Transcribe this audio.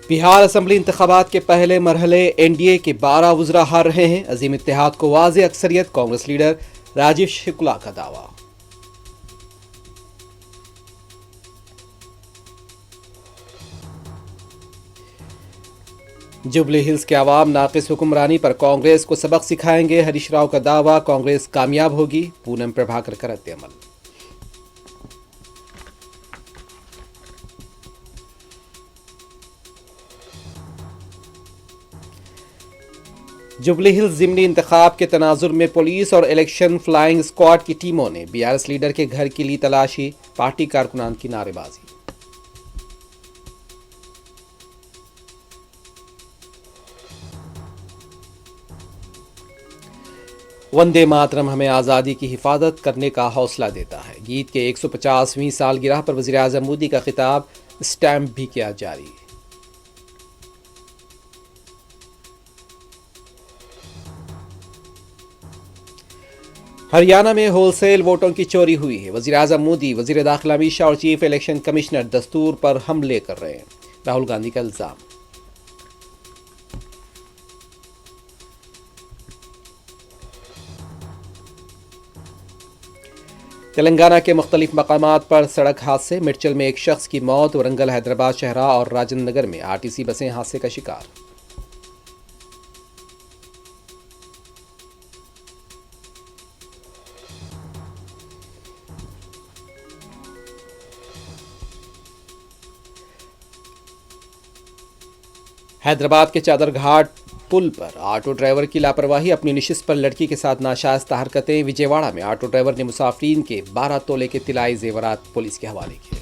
Bihar assembly इंतखाबात के पहले मरहले एनडीए के 12 वुज़रा हार रहे हैं। अजीम इत्तेहाद को वाज़ेह अक्सरियत, कांग्रेस लीडर राजीव शुक्ला का दावा। जुबली हिल्स के अवाम नाकिस हुक्मरानी पर कांग्रेस को सबक सिखाएंगे। हरीश राव का दावा, कांग्रेस कामयाब होगी। पूनम प्रभाकर का रद्द-ए-अमल। जुबली हिल्स ज़िमनी इंतखाब के तनाजुर में पुलिस और इलेक्शन फ्लाइंग स्क्वाड की टीमों ने बीआरएस लीडर के घर की ली तलाशी। पार्टी कारकुनान की नारेबाजी। वंदे मातरम हमें आज़ादी की हिफाजत करने का हौसला देता है। गीत के 150वीं सालगिरह पर वज़ीर आज़म मोदी का खिताब स्टैम्प भी किया जारी। हरियाणा में होलसेल वोटों की चोरी हुई है। वज़ीर आज़म मोदी, वज़ीर दाखिला अमित शाह और चीफ इलेक्शन कमिश्नर दस्तूर पर हमले कर रहे हैं। राहुल गांधी का इल्ज़ाम। तेलंगाना के मुख्तलिफ मकामात पर सड़क हादसे। मिर्चल में एक शख्स की मौत। वरंगल, हैदराबाद शहरा और राजेंद्र नगर में आरटीसी बसें हादसे का शिकार। हैदराबाद के चादर घाट पुल पर ऑटो ड्राइवर की लापरवाही। अपनी नशिस्त पर लड़की के साथ नाशाइस्ता हरकतें। विजयवाड़ा में ऑटो ड्राइवर ने मुसाफिरीन के 12 तोले के तिलाई जेवरात पुलिस के हवाले किए।